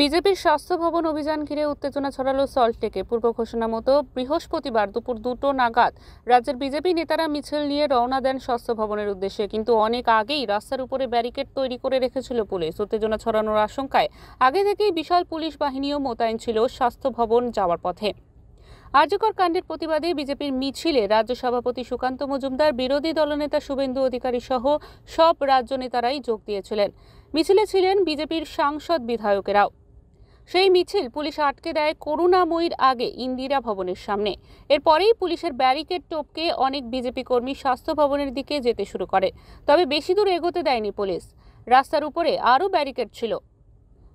বিজেপির স্বাস্থ্য ভবন অভিযান ঘিরে উত্তেজনা ছড়ালো সল্টলেকে। পূর্ব ঘোষণা মতো বৃহস্পতিবার দুপুর 2টো নাগাদ রাজ্যের বিজেপি নেতারা মিছিল নিয়ে রওনা দেন স্বাস্থ্য ভবনের উদ্দেশ্যে, কিন্তু অনেক আগেই রাস্তার উপরে ব্যারিকেড তৈরি করে রেখেছিল পুলিশ। উত্তেজনা ছড়ানোর আশঙ্কায় আগে থেকেই বিশাল পুলিশ বাহিনীও মোতায়েন ছিল স্বাস্থ্য ভবন যাওয়ার পথে। আরজিকর কাণ্ডের প্রতিবাদে বিজেপির মিছিলে রাজ্য সভাপতি সুকান্ত মজুমদার, বিরোধী দলনেতা শুভেন্দু অধিকারী সহ সব রাজ্য নেতারাই যোগ দিয়েছিলেন। মিছিলে ছিলেন বিজেপির সাংসদ বিধায়কেরাও। সেই মিছিল পুলিশ আটকে দেয় করুণাময়ীর আগে ইন্দিরা ভবনের সামনে। এরপরেই পুলিশের ব্যারিকেড টপকে অনেক বিজেপি কর্মী স্বাস্থ্য ভবনের দিকে যেতে শুরু করে, তবে বেশি দূর এগোতে দেয়নি পুলিশ। রাস্তার উপরে আরও ব্যারিকেড ছিল।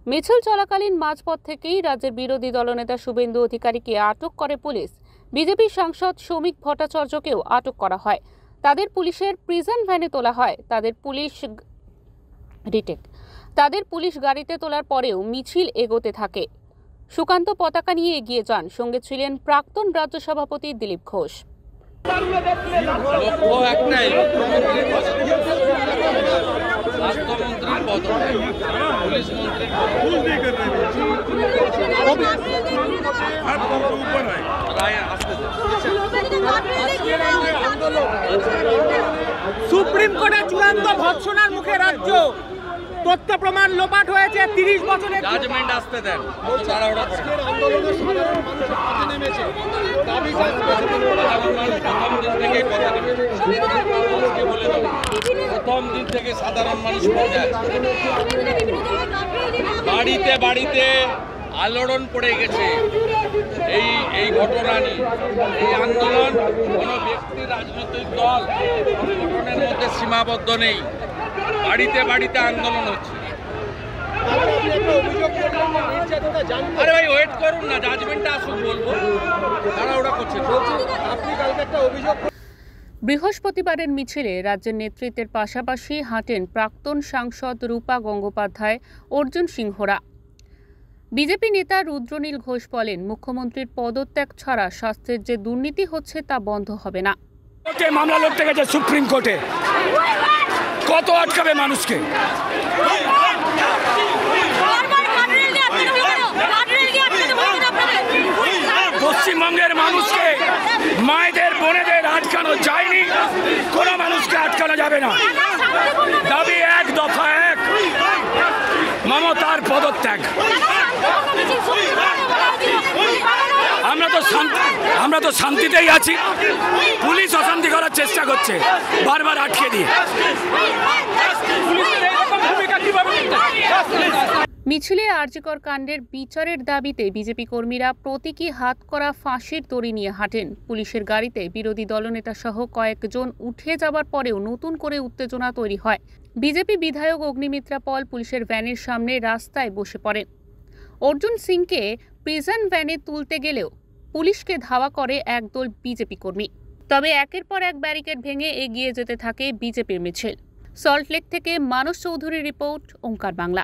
মিছিল চলাকালীন মাঝপথ থেকেই রাজ্যের বিরোধী দলনেতা শুভেন্দু অধিকারীকে আটক করে পুলিশ। বিজেপি সাংসদ শ্রমিক ভট্টাচার্যকেও আটক করা হয়। তাদের পুলিশের প্রিজন ভ্যানে তোলা হয়। তাদের পুলিশ গাড়িতে তোলার পরেও মিছিল এগোতে থাকে। সুকান্ত পতাকা নিয়ে এগিয়ে যান, সঙ্গে ছিলেন প্রাক্তন রাজ্য সভাপতি দিলীপ ঘোষ। সুপ্রিম কোর্টের চূড়ান্ত ভৎসনার মুখে রাজ্য। তথ্য প্রমাণ লোপাট হয়েছে। 30 বছরের জাজমেন্ট আসতে দেন। প্রথম দিন থেকে সাধারণ মানুষ বাড়িতে বাড়িতে আলোড়ন পড়ে গেছে এই ঘটনা নিয়ে। এই আন্দোলন কোনো ব্যক্তি, রাজনৈতিক দল সংগঠনের মধ্যে সীমাবদ্ধ নেই। বাড়িতে বাড়িতে আন্দোলন হচ্ছে। আরে ভাই, ওয়েট করুন না, জাজমেন্টটা আসুন, বলবো। তাড়াহুড়া করছে। বৃহস্পতিবারের মিছিলে রাজ্যের নেতৃত্বের পাশাপাশি হাঁটেন প্রাক্তন সাংসদ রূপা গঙ্গোপাধ্যায়, অর্জুন সিংহরা। বিজেপি নেতা রুদ্রনীল ঘোষ বলেন, মুখ্যমন্ত্রীর পদত্যাগ ছাড়া স্বাস্থ্যের যে দুর্নীতি হচ্ছে তা বন্ধ হবে না। মামলা লড়তে গেছে সুপ্রিম কোর্টে, কত আটকাবে মানুষকে? পশ্চিমবঙ্গের মানুষকে, মায়েদের বোনেদের আটকানো যায়নি, কোনো মানুষকে আটকানো যাবে না। দাবি এক, দফা এক, মমতার পদত্যাগ। আমরা তো শান্তিতেই আছি, পুলিশ অশান্তি করার চেষ্টা করছে বারবার আটকে দিয়ে। মিছিলে আরজিকর কাণ্ডের বিচারের দাবিতে বিজেপি কর্মীরা প্রতীকী হাত করা ফাঁসির দড়ি নিয়ে হাঁটেন। পুলিশের গাড়িতে বিরোধী দলনেতা সহ কয়েকজন উঠে যাবার পরেও নতুন করে উত্তেজনা তৈরি হয়। বিজেপি বিধায়ক অগ্নিমিত্রা পল পুলিশের ভ্যানের সামনে রাস্তায় বসে পড়েন। অর্জুন সিংকে প্রিজন ভ্যানে তুলতে গেলেও পুলিশকে ধাওয়া করে একদল বিজেপি কর্মী। তবে একের পর এক ব্যারিকেড ভেঙে এগিয়ে যেতে থাকে বিজেপির মিছিল। সল্টলেক থেকে মানস চৌধুরীর রিপোর্ট, ওঙ্কার বাংলা।